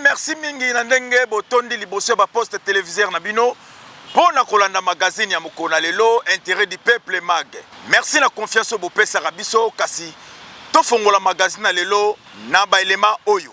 Merci mingi na ndenge botondi liboso ba poste téléviseur na bino pona kolanda magazine ya mokona lelo intérêt du peuple mag. Merci na confiance au bopesa rabiso kasi to fongola magazine na lelo na ba elema oyo.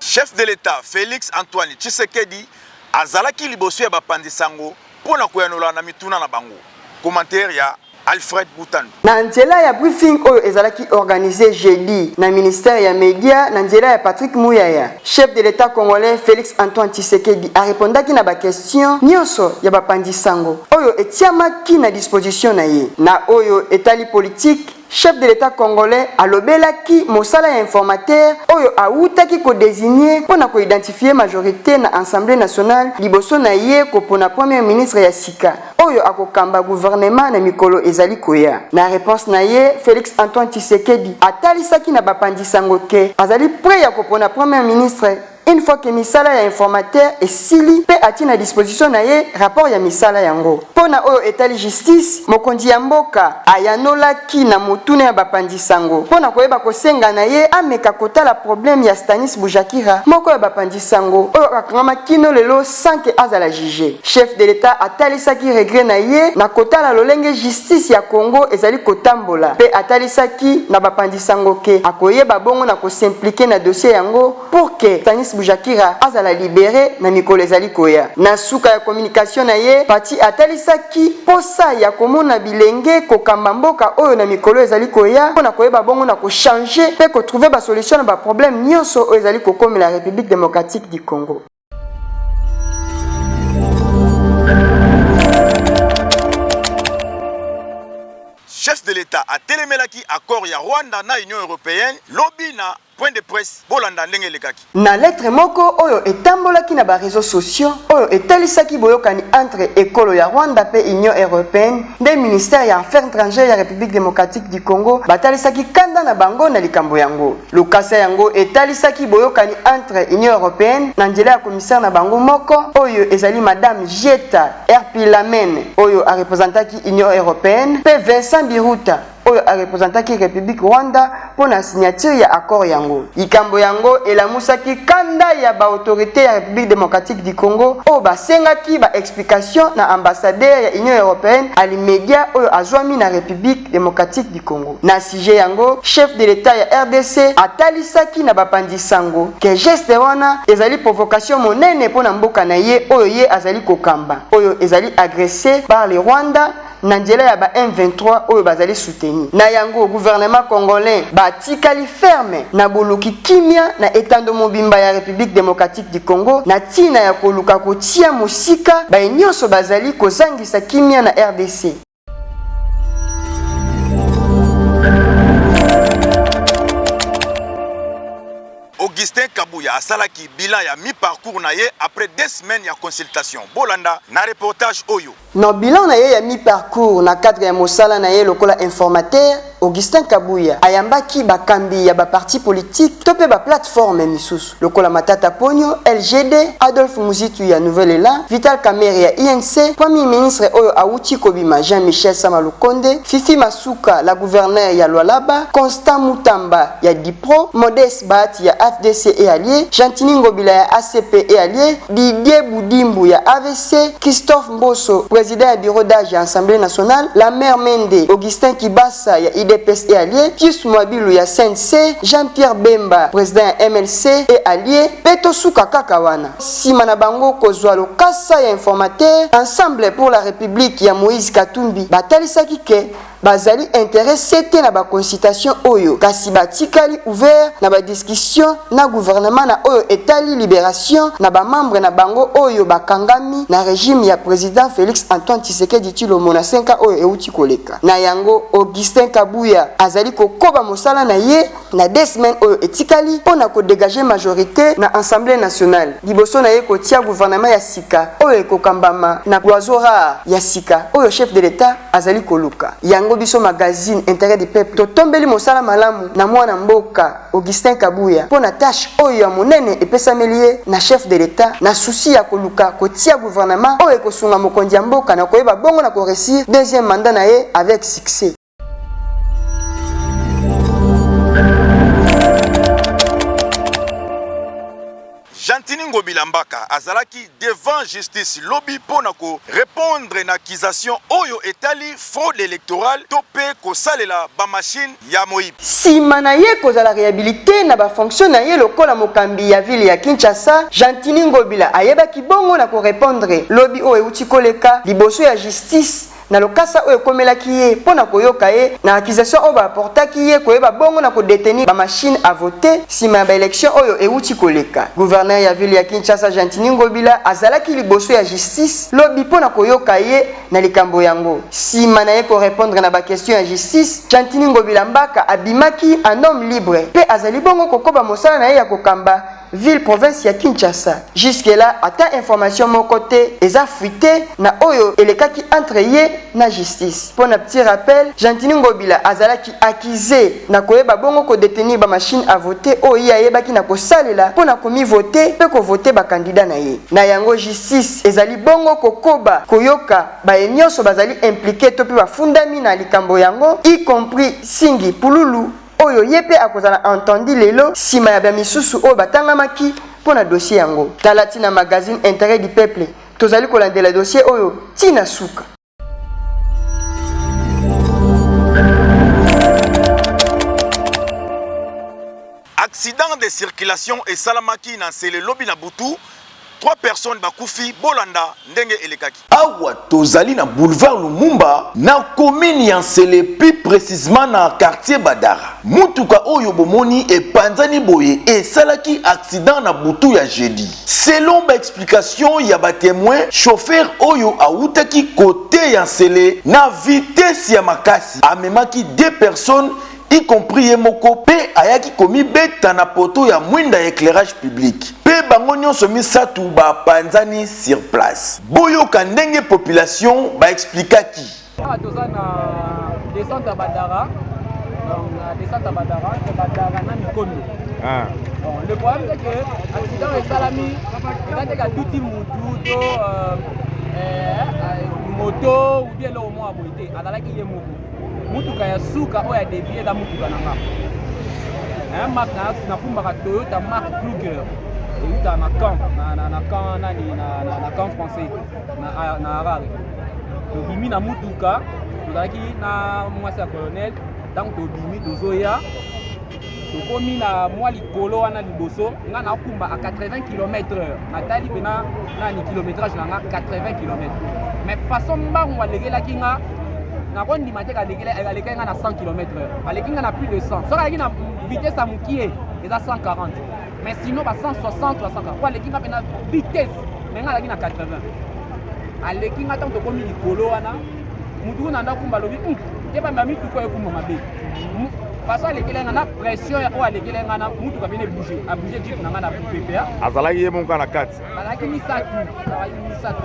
Chef de l'État Félix Antoine Tshisekedi azalaki liboso ya bapandisango pona koyanola na mituna na bango. Commentaire ya Alfred Boutano. Na nzela ya briefing oyo ezalaki organisé jeudi na ministère ya média na nzela ya Patrick Mouyaya. Chef de l'État congolais Félix Antoine Tshisekedi a répondaki na ba question nyonso ya bapandisango oyo etiamaki na disposition na ye. Na oyo etali politique chef de l'État congolais alobelaki mosala ya informateur oyo autaki ko désigner pona ko identifier majorité na Assemblée nationale liboso na ye ko pona premier ministre ya sika oyo akokamba gouvernement na mikolo ezali koya. Na réponse na ye Félix Antoine Tshisekedi atalisaki na bapandisango ke azali prêt ya ko pona premier ministre une fois que misala ya informateur esili pe ati na disposition na ye rapport ya misala yango. Pona oyo etali justice mokonzi ya mboka ayanolaki na motuna ya bapandisango pona koyeba kosenga na ye ameka kotala problème ya Stanis Bujakira moko ya bapandisango oyo akangama kino lelo sans que azala jugé. Chef de l'État atalisaki regret na ye na kotala lolenge justice ya Congo ezali kotambola pe atalisaki na bapandisango ke akoyeba bongo na kosimpliquer na dossier yango pour que Stanis Bujakira azala libéré na mikolo ezali koya. Na suka ya communication na ye pati atalisaki posa ya komona bilenge kokamba mboka oyo na mikolo ezali koya pona koyeba bongo na ko changer pe ko trouver ba solution na ba problème nyonso oyo ezali kokomi la République démocratique du Congo. Chef de l'État a télémelaki accord ya Rwanda na Union européenne lobby na point de presse bolanda ndenge lekaki. Na lettre moko oyo etambolaki na ba réseaux sociaux oyo etalisaki boyokani entre ekolo ya Rwanda pe Union européenne nde ministère ya affaires étrangères ya République démocratique du Congo batalisaki kanda na bango na likambo yango. Lukasa yango etalisaki boyokani entre Union européenne na nzela ya commissaire na bango moko oyo ezali madame Jeta Erpilamen oyo a représentaki Union européenne pe Vincent Biruta oyo a représentaki République Rwanda pour la signature ya accord yango. Ikambo yango elamusaki kanda ya ba autorité ya République démocratique du Congo oyo basengaki ba explication na ambassadeur ya Union européenne ali media oyo azwami na République démocratique du Congo. Na sujet yango chef de l'État ya RDC atalisaki na bapandisango ke geste wana ezali provocation monene pona mboka na ye oyo ye azali kokamba oyo ezali agressé par les Rwanda na nzela ya ba M23 oyo bazali soutenir. Na yango gouvernement congolais batikali ferme na boluki kimia na etando mobimba ya République démocratique du Congo na tina ya koluka kotia musika ba nyonso bazali kozangisa kimia na RDC. Augustin Kabuya asalaki bilan ya mi-parcours na ye après 2 semaines ya consultation. Bolanda na reportage oyo. Na bilan na ye ya mi-parcours na cadre ya mosala na ye lokola informateur Augustin Kabuya ayambaki bakambi ya ba parti politique to pe ba plateforme misusu lokola Matata Ponyo, LGD, Adolphe Muzitu ya Nouvel Élan, Vital Kamerhe ya INC, Premier ministre oyo awuti kobima Jean-Michel Samalukonde, Fifi Masuka la gouverneur ya Lualaba, Constant Mutamba ya Dipro, Modeste Bahati ya FDC et allié, Jantini Ngobila ya ACP et allié, Didier Boudimbu ya AVC, Christophe Mbosso, président du bureau d'âge ya Assemblée nationale, la mère Mende, Augustin Kibasa ya IDPS et allié, Pius Mwabilu ya CNC, Jean-Pierre Bemba, président ya MLC et allié, Peto Suka Kakawana. Simana Bango kozwa lokasa ya informateur, Ensemble pour la République ya Moïse Katumbi, batalisaki ke bazali intéressé te na ba consultation oyo kasi batikali ouvert na ba discussion na gouvernement na oyo etali libération na ba membre na bango oyo bakangami na régime ya président Félix Antoine Tshisekedi Tshilombo na 5 ans oyo euti koleka. Na yango Augustin Kabuya azali kokoba mosala na ye na 2 semaines oyo etikali pona ko dégager majorité na Assemblée nationale. Liboso na ye kotia gouvernement ya sika oyo ekokambama na Guazora ya sika oyo chef de l'État azali koluka. Yango biso magazine intérêt du peuple totombeli mosala malamu na mwana mboka Augustin Kabuya pona tâche oyo ya monene epesameli na chef de l'État na souci ya koluka kotia gouvernement oyo ekosunga mokonzi ya mboka na koyeba bongo na ko réussir deuxième mandat na ye avec succès. Jantini Ngobila Mbaka azalaki devant justice lobby pona ko répondre na accusation oyo etali fraude électorale topé ko salela ba machine ya moyibi. Sima na ye kozala réhabilité na ba fonction na ye lokola mokambi ya ville ya Kinshasa, Jantini Ngobila ayebaki bongo na ko répondre lobby oyo euti koleka liboso ya justice na lokasa oyo komelaki ye pona koyoka ye na accusation oyo baportaki ye koyeba bongo na kodetenir ba machine à voter sima ba élection oyo euti koleka. Gouverneur ya ville ya Kinshasa Jantini Ngobila azalaki liboso ya justice lobby pona koyoka ye na likambo yango. Sima na ye ko répondre na ba question ya justice, Jantini Ngobila Mbaka abimaki un homme libre pe azali bongo kokoba mosala na ye ya kokamba ville province ya Kinshasa. Jusque là ata information mon côté eza fuité na oyo elekaki entre ye na justice. Pour un petit rappel, Jantini Ngobila azalaki accusé na koyeba bongo ko détenir ba machine à voter oyo yayebaki na kosalela pour na komi voter pe ko voter ba candidat na ye. Na yango justice ezali bongo kokoba koyoka ba nyonso bazali impliqué to pe ba fundami na likambo yango y compris Singi Pululu oyo yepe akozala entendu lelo sima ya misusu oyo batangamaki pona dossier yango. Talati na magazine Intérêt du Peuple tozali kolandela dossier oyo tina suka. Accident de circulation et salamaki na sele lobi na butu. 3 personnes bakufi bolanda ndenge elekaki. Awa tozali na boulevard Lumumba na commune ya Nsele plus précisément na quartier Badara. Mutuka oyo bomoni epanzani boye esalaki accident na butu ya jeudi. Selon ba explication ya ba témoin, chauffeur oyo autaki côté ya Nsele na vitesse ya makasi amemaki 2 personnes y compris Yemoko pe ayaki komi beta na poto ya mwinda éclairage public. Pe bango nyonso misatu ba panzani sur place. Boyoka ndenge population ba explikaki. Toza na descente à Badara. Donc la descente à Badara, c'est Badara na Mikondo. Bon, le problème c'est que l'accident est salami. C'est à tout mutu moto ou bien là au moins aboité. Adalaki Yemoko. Mutuka ya suka oya dévié da mutuka na marque. Marque na kumbaka Toyota marque Kluger. Toyota na camp na camp français na Harare. Tobimi na mutuka tozalaki na mwasi ya colonel tant tobimi tozoya tokomi na mwa likolo wana liboso nga na kumba à 80 km/h natali pena na ni kilométrage na nga 80 km. Mais façon mbango alegelaki nga na kondi mateka alekela nga na 100 km/h aleki nga na plus de 100 soka aleki na vitesse ya mokie eza 140 mais sinon ba 160 ou 140 kwa aleki nga pena vitesse mais nga aleki na 80 aleki nga tant tokomi likolo wana mutu na ndakumba lobi keba mami tuko ekumba mabe façon alekela nga na pression ya o alekela nga na mutu ka bene bouger a bouger jeep na nga na PPA azalaki ye monka na kati alaki misatu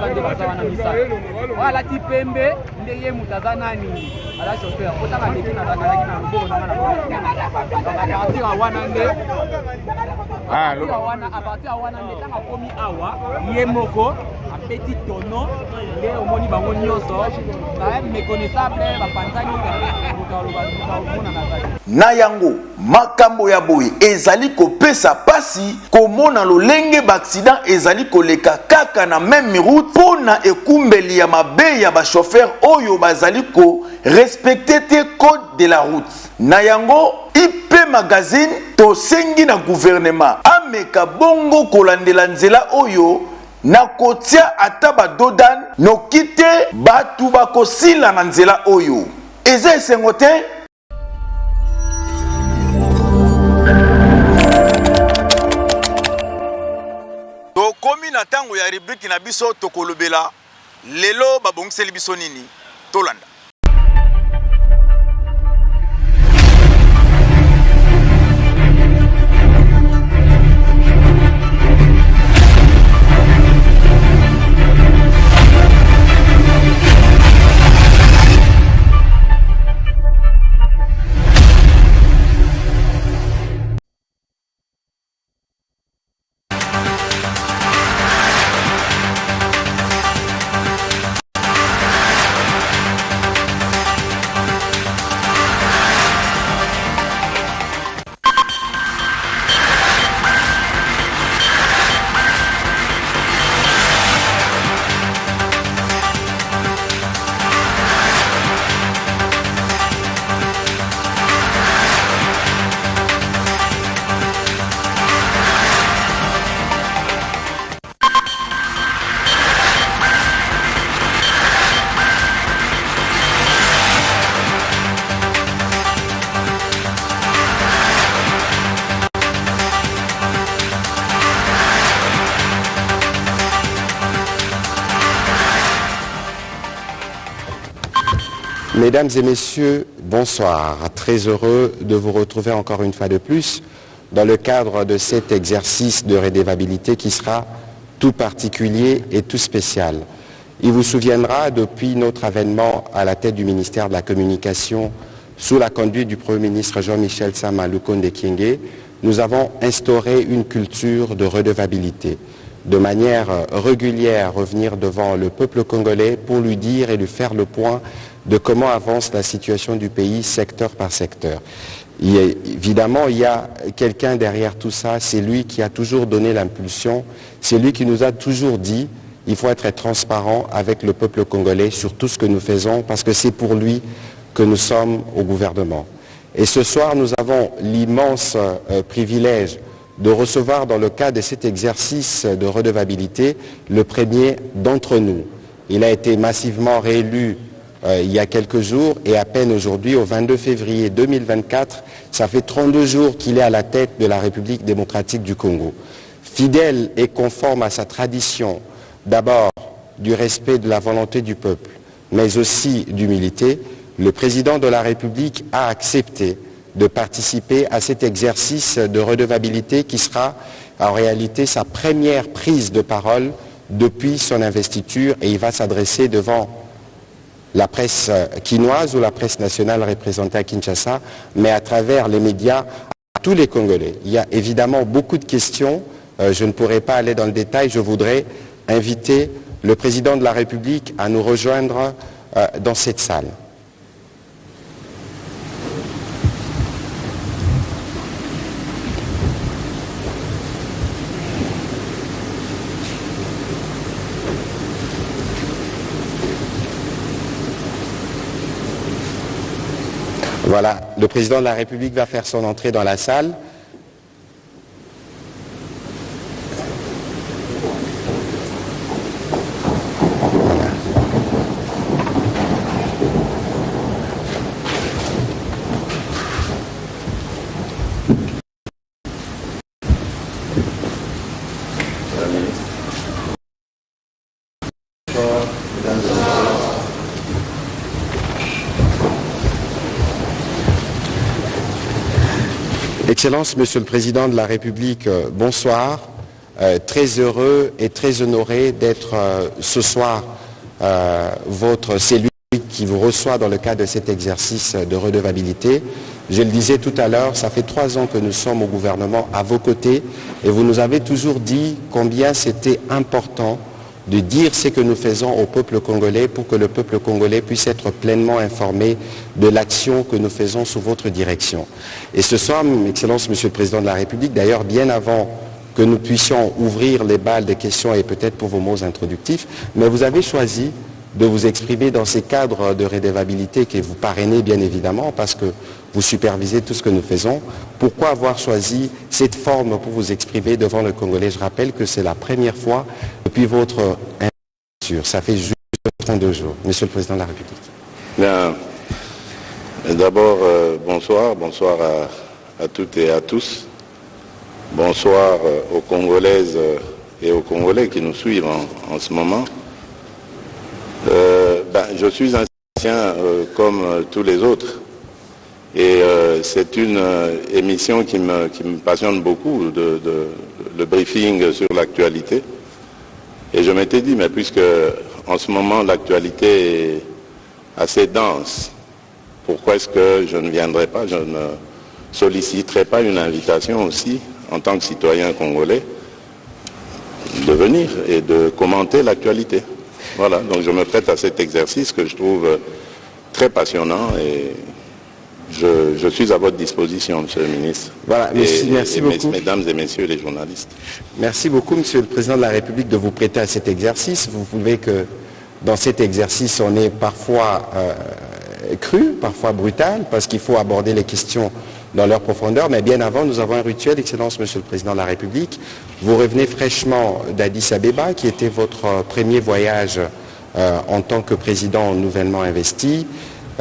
kande bazawa na misatu wala ti pembe nde ye mutu aza nani ala chauffeur kotaka aleki na alaki na loboko na nga na partir ya wana nde a partir ya wana nde tanga komi awa ye moko petit tono nde omoni bango nyonso méconnaissable bapanzani na yango makambo ya boye ezali kopesa pasi komona lolenge baccident ezali koleka kaka na même route pona ekumbeli ya mabe ya ba chauffeur oyo bazali ko respecter te code de la route. Na yango IP magazine tosengi na gouvernement ameka bongo kolandela nzela oyo na kotia ata badodan nokite batu bakosila na nzela oyo eza esengo te. Tokomi na tango ya rubrique na biso tokolobela lelo babongiseli biso nini tolanda. Mesdames et messieurs, bonsoir. Très heureux de vous retrouver encore une fois de plus dans le cadre de cet exercice de redevabilité qui sera tout particulier et tout spécial. Il vous souviendra, depuis notre avènement à la tête du ministère de la Communication, sous la conduite du Premier ministre Jean-Michel Sama Lukonde Kyenge, nous avons instauré une culture de redevabilité. De manière régulière, revenir devant le peuple congolais pour lui dire et lui faire le point de comment avance la situation du pays secteur par secteur. Évidemment, il y a quelqu'un derrière tout ça, c'est lui qui a toujours donné l'impulsion, c'est lui qui nous a toujours dit il faut être transparent avec le peuple congolais sur tout ce que nous faisons parce que c'est pour lui que nous sommes au gouvernement. Et ce soir, nous avons l'immense privilège de recevoir dans le cadre de cet exercice de redevabilité le premier d'entre nous. Il a été massivement réélu il y a quelques jours et à peine aujourd'hui, au 22 février 2024, ça fait 32 jours qu'il est à la tête de la République démocratique du Congo. Fidèle et conforme à sa tradition, d'abord du respect de la volonté du peuple, mais aussi d'humilité, le président de la République a accepté de participer à cet exercice de redevabilité qui sera en réalité sa première prise de parole depuis son investiture et il va s'adresser devant la presse quinoise ou la presse nationale représentée à Kinshasa, mais à travers les médias à tous les Congolais. Il y a évidemment beaucoup de questions, je ne pourrai pas aller dans le détail, je voudrais inviter le président de la République à nous rejoindre dans cette salle. Voilà, le président de la République va faire son entrée dans la salle. Voilà. Excellence, Monsieur le Président de la République, bonsoir. Très heureux et très honoré d'être ce soir celui qui vous reçoit dans le cadre de cet exercice de redevabilité. Je le disais tout à l'heure, ça fait 3 ans que nous sommes au gouvernement à vos côtés et vous nous avez toujours dit combien c'était important de dire ce que nous faisons au peuple congolais pour que le peuple congolais puisse être pleinement informé de l'action que nous faisons sous votre direction. Et ce soir, Excellence, Monsieur le Président de la République, d'ailleurs bien avant que nous puissions ouvrir les balles des questions et peut-être pour vos mots introductifs, mais vous avez choisi de vous exprimer dans ces cadres de redevabilité que vous parrainez bien évidemment parce que vous supervisez tout ce que nous faisons. Pourquoi avoir choisi cette forme pour vous exprimer devant le Congolais? Je rappelle que c'est la première fois depuis votre investiture. Ça fait juste 32 jours. Monsieur le Président de la République. Bien. D'abord, bonsoir à toutes et à tous. Bonsoir aux Congolaises et aux Congolais qui nous suivent en ce moment. Je suis ancien comme tous les autres et c'est une émission qui me passionne beaucoup, le briefing sur l'actualité. Et je m'étais dit, mais puisque en ce moment l'actualité est assez dense, pourquoi est-ce que je ne viendrai pas, je ne solliciterai pas une invitation aussi en tant que citoyen congolais de venir et de commenter l'actualité. Voilà, donc je me prête à cet exercice que je trouve très passionnant et je suis à votre disposition, Monsieur le Ministre. Voilà, merci beaucoup. Mesdames et messieurs les journalistes. Merci beaucoup, Monsieur le Président de la République, de vous prêter à cet exercice. Vous pouvez que dans cet exercice, on est parfois cru, parfois brutal, parce qu'il faut aborder les questions dans leur profondeur, mais bien avant, nous avons un rituel, Excellence, Monsieur le Président de la République. Vous revenez fraîchement d'Addis Abeba, qui était votre premier voyage en tant que président nouvellement investi.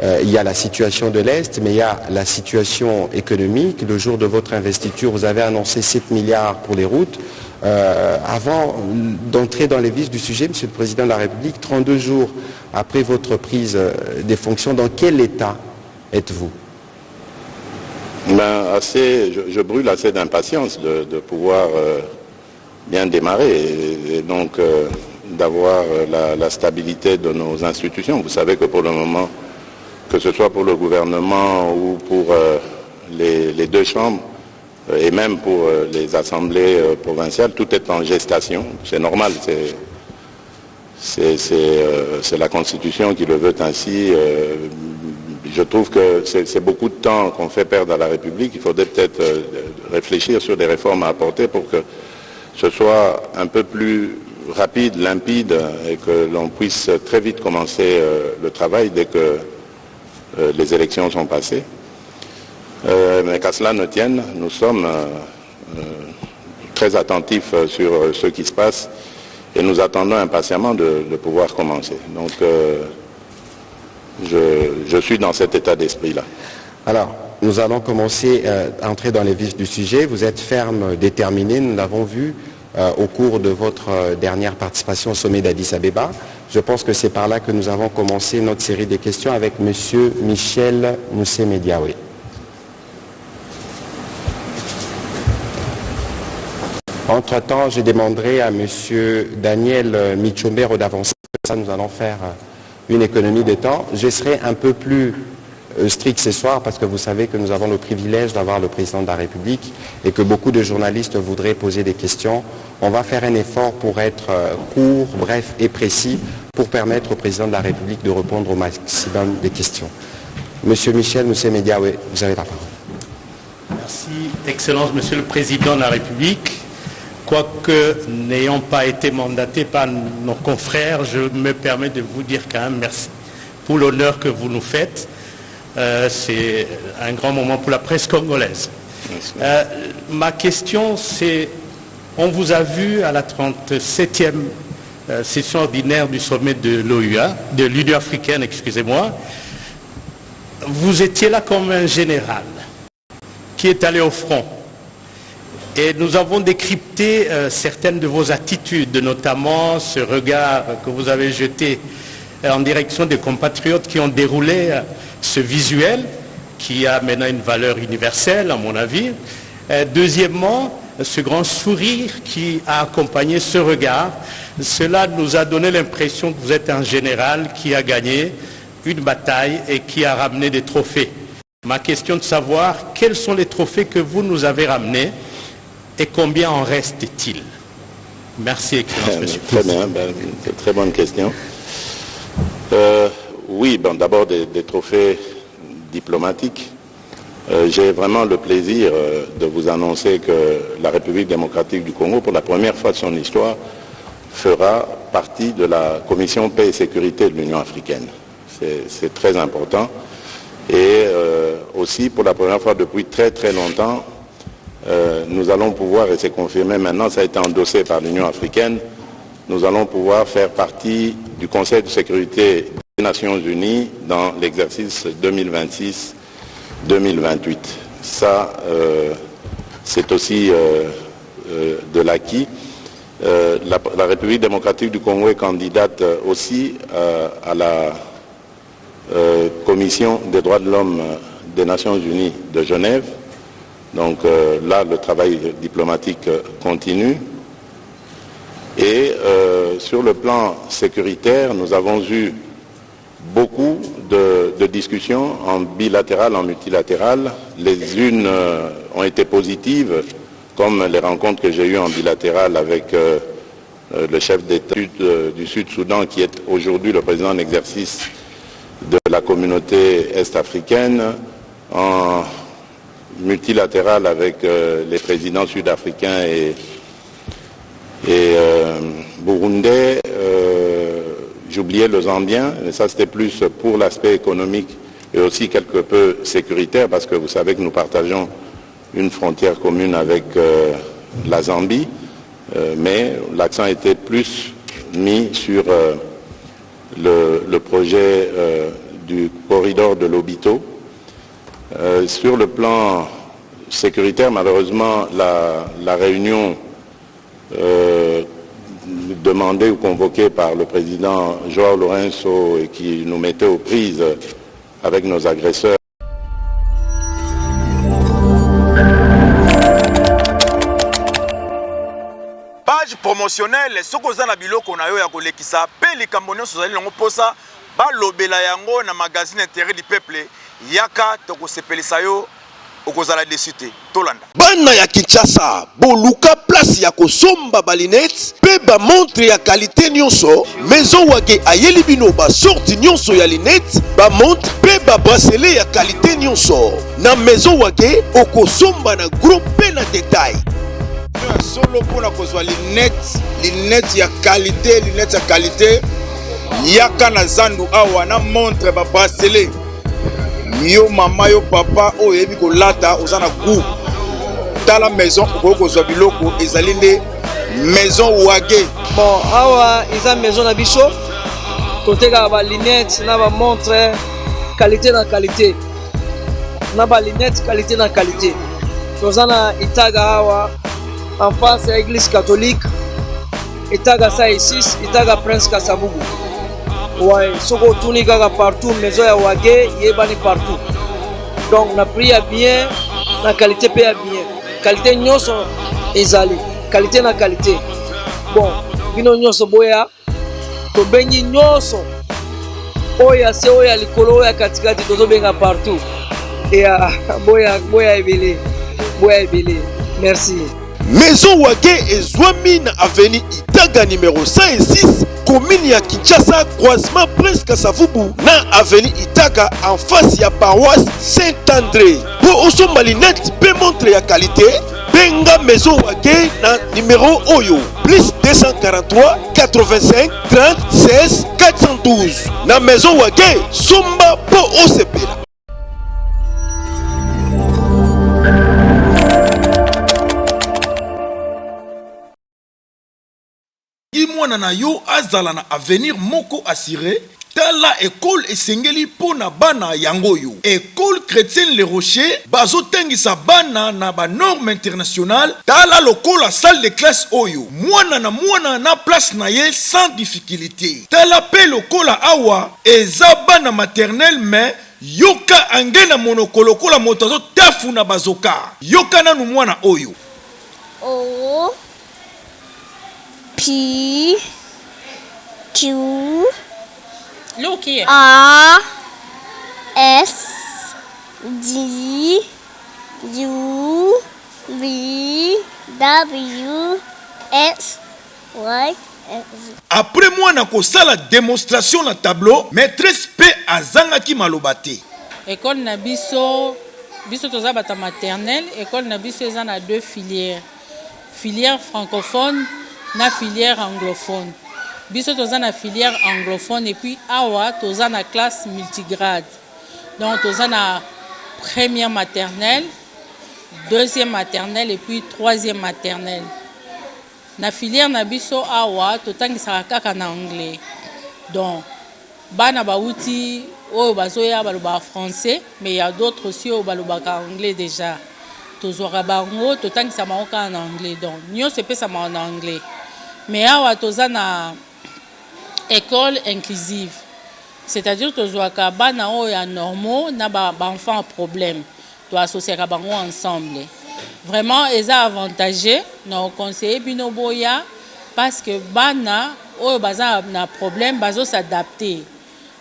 Il y a la situation de l'Est, mais il y a la situation économique. Le jour de votre investiture, vous avez annoncé 7 milliards pour les routes. Avant d'entrer dans les vifs du sujet, Monsieur le Président de la République, 32 jours après votre prise des fonctions, dans quel état êtes-vous? Je brûle assez d'impatience de pouvoir bien démarrer et donc d'avoir la stabilité de nos institutions. Vous savez que pour le moment, que ce soit pour le gouvernement ou pour les deux chambres, et même pour les assemblées provinciales, tout est en gestation. C'est normal, c'est la Constitution qui le veut ainsi. Je trouve que c'est beaucoup de temps qu'on fait perdre à la République. Il faudrait peut-être réfléchir sur des réformes à apporter pour que ce soit un peu plus rapide, limpide et que l'on puisse très vite commencer le travail dès que les élections sont passées. Mais qu'à cela ne tienne, nous sommes très attentifs sur ce qui se passe et nous attendons impatiemment de pouvoir commencer. Donc je suis dans cet état d'esprit-là. Alors, nous allons commencer à entrer dans les vifs du sujet. Vous êtes ferme, déterminé, nous l'avons vu au cours de votre dernière participation au sommet d'Addis Abeba. Je pense que c'est par là que nous avons commencé notre série de questions avec M. Michel Moussé-Mediawe. Entre-temps, je demanderai à M. Daniel Michombero d'avancer. Ça, nous allons faire une économie de temps. Je serai un peu plus strict ce soir parce que vous savez que nous avons le privilège d'avoir le président de la République et que beaucoup de journalistes voudraient poser des questions. On va faire un effort pour être court, bref et précis pour permettre au président de la République de répondre au maximum des questions. Monsieur Michel Moussé-Mediawe, vous avez la parole. Merci, Excellence, Monsieur le Président de la République. Quoique n'ayant pas été mandaté par nos confrères, je me permets de vous dire quand même merci pour l'honneur que vous nous faites. C'est un grand moment pour la presse congolaise. Ma question, c'est, on vous a vu à la 37e session ordinaire du sommet de l'OUA, de l'Union africaine, excusez-moi. Vous étiez là comme un général qui est allé au front. Et nous avons décrypté certaines de vos attitudes, notamment ce regard que vous avez jeté en direction des compatriotes qui ont déroulé ce visuel, qui a maintenant une valeur universelle, à mon avis. Deuxièmement, ce grand sourire qui a accompagné ce regard, cela nous a donné l'impression que vous êtes un général qui a gagné une bataille et qui a ramené des trophées. Ma question est de savoir quels sont les trophées que vous nous avez ramenés et combien en reste-t-il? Merci, Excellence, Monsieur le Président. Très bien, très bonne question. Oui, d'abord des trophées diplomatiques. J'ai vraiment le plaisir de vous annoncer que la République démocratique du Congo, pour la première fois de son histoire, fera partie de la Commission paix et sécurité de l'Union africaine. C'est très important. Et aussi, pour la première fois depuis très très longtemps, nous allons pouvoir, et c'est confirmé maintenant, ça a été endossé par l'Union africaine, nous allons pouvoir faire partie du Conseil de sécurité des Nations Unies dans l'exercice 2026-2028. Ça, c'est aussi de l'acquis. La République démocratique du Congo est candidate aussi à la Commission des droits de l'homme des Nations Unies de Genève. Donc là, le travail diplomatique continue. Et sur le plan sécuritaire, nous avons eu beaucoup de discussions en bilatéral, en multilatéral. Les unes ont été positives, comme les rencontres que j'ai eues en bilatéral avec le chef d'État du Sud-Soudan, qui est aujourd'hui le président en exercice de la communauté est-africaine, en multilatéral avec les présidents sud-africains et burundais. J'oubliais le Zambien, mais ça c'était plus pour l'aspect économique et aussi quelque peu sécuritaire, parce que vous savez que nous partageons une frontière commune avec la Zambie, mais l'accent était plus mis sur le projet du corridor de Lobito. Sur le plan sécuritaire, malheureusement, la réunion demandé ou convoqué par le président João Lourenço et qui nous mettait aux prises avec nos agresseurs. Page promotionnelle, ce que vous avez biloko na yo ya kolekisa pe likambo nyonso zali longo posa ba lobela yango na magazine intérêt du peuple yaka to ko sepelisa yo okozala desite tolanda. Bana ya Kinshasa boluka place ya kosomba balinette pe ba montre ya qualité nyonso maison wage ayeli bino ba sorti nyonso ya linette ba montre pe ba bracelet ya qualité nyonso na maison wage okosomba na gros pe na détail. Solo pour la cause linette ya qualité yaka na zandu awa na montre ba bracelet yo mama yo papa o yebi ko lata ozana ku tala maison ko kozwa biloko ezali nde maison wage. Bon awa eza maison na biso toteka ba linette na ba montre qualité na qualité na ba linette qualité na qualité tozana itaga awa en face à l'église catholique, Itaga Saïsis, Itaga Prince Kasabugu. Ouais, Soko Tunika partout, maison ya Wage, Yebani partout. Donc, on a pris à bien, la qualité paye à bien. Qualité nyoso ezali, qualité na qualité. Bon, bino nyoso boya, to benyi nyoso. Oya se oya likolo oya katikati tozo benga partout. Et boya ebele, merci. Maison Wage ezwami na avenue Itaga numéro 106 commune ya Kinshasa croisement Prince Kasavubu na avenue Itaga en face ya paroisse Saint-André. Pour osomba linette pe montre ya qualité benga Maison Wage na numéro oyo plus 243 85 30 16 412 na Maison Wage somba po osepela. Mwana na yo azala na avenir moko assuré tala école esengeli pona bana yango yo école chrétienne Le Rocher bazotengisa bana na ba norme internationale tala lokola salle de classe oyo mwana na place na ye sans difficulté tala pe lokola awa eza bana maternelle mais yoka angena monokolo kola moto azotafu na bazoka yoka nanu mwana oyo O P Q R S D U V W X Y Z. Après moi na kosala démonstration na tableau maîtresse P azangaki malobate. École na biso toza bata maternelle, école na biso eza na deux filières. Filière francophone na filière anglophone. Biso toza na filière anglophone et puis awa toza na classe multigrade. Donc toza na première maternelle, deuxième maternelle et puis troisième maternelle. Na filière na biso awa totangisaka kaka na anglais. Donc bana bauti oyo bazoya baloba français mais il y a d'autres aussi oyo balobaka anglais déjà. Tozwaka bango totangisa bango kaka na anglais. Donc nyonso epesama en anglais. Mais awa toza na école inclusive. C'est-à-dire tozwaka bana oyo ya normaux na ba enfants à problème. To associer bango ensemble. Vraiment eza avantageux na conseiller bino boya parce que bana oyo baza na problème bazo s'adapter.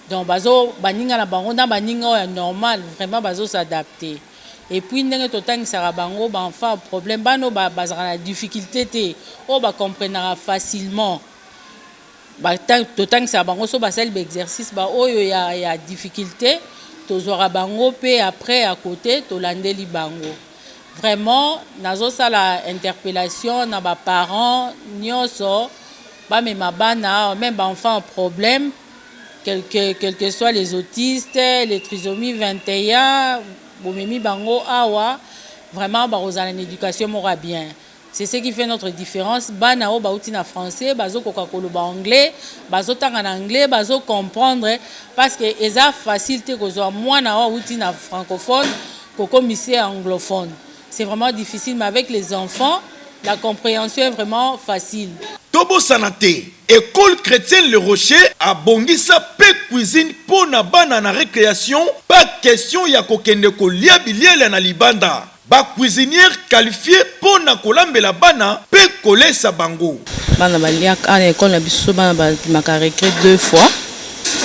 Donc bazo baninga na bango na baninga oyo normal vraiment bazo s'adapter. Et puis ndenge totangisaka bango ba enfant problème bano bazaka na difficulté te o ba comprendra facilement. Ba totangisaka bango so basali exercice ba oyo ya difficulté tozwaka bango pe après à côté tolandeli bango. Vraiment nazo sala interpellation na ba parents nyonso ba mema bana même ba enfant problème quel que soit les autistes, les trisomies 21 bomemi bango awa vraiment barozala na éducation mora bien. C'est ce qui fait notre différence. Bana o bauti na français, bazo koka koloba anglais, bazo tanga na anglais, bazo comprendre parce que eza facilité kozwa mwana o uti na francophone koko misé anglophone. C'est vraiment difficile mais avec les enfants la compréhension est vraiment facile. Tobo Sanate, école chrétienne Le Rocher, a bongisa pe cuisine pour na bana na récréation, pas question ya kokende ko lia biliele na libanda. Ba cuisinière qualifiée pour na kolambela bana pe kolesa bango. Bana balia en école na biso bana ba maka récré 2 fois.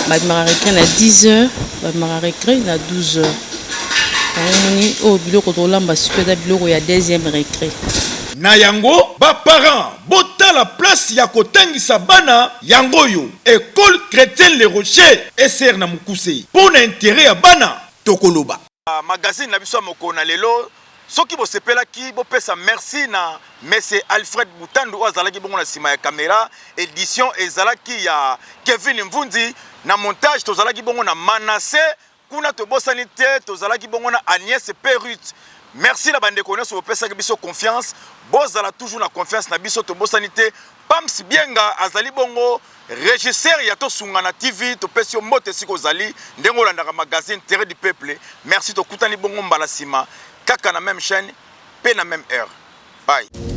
Ba maka récré na 10h, ba maka récré na 12h. Moni o biloko to lamba super biloko ya deuxième récré. Na yango ba parents bota la place ya kotangisa bana yango yo école chrétienne Le Rocher eser na mukuse pour na intérêt ya bana tokoloba magazine na biso mokona lelo soki bo sepela ki bo pesa merci na monsieur Alfred Butandu azalaki bongo na sima ya caméra édition ezalaki ya Kevin Mvundi na montage tozalaki bongo na Manassé kuna to bosani te tozalaki bongo na Agnès Perut. Merci la bande connaisse au pesa biso confiance. Bozala toujours na confiance na biso to bosanité. Pams Bienga azali bongo régisseur ya to sungana TV to pesio mote siko zali ndengo landaka magazine Terre du Peuple. Merci to kutani bongo mbala sima kaka na même chaîne pe na même heure. Bye.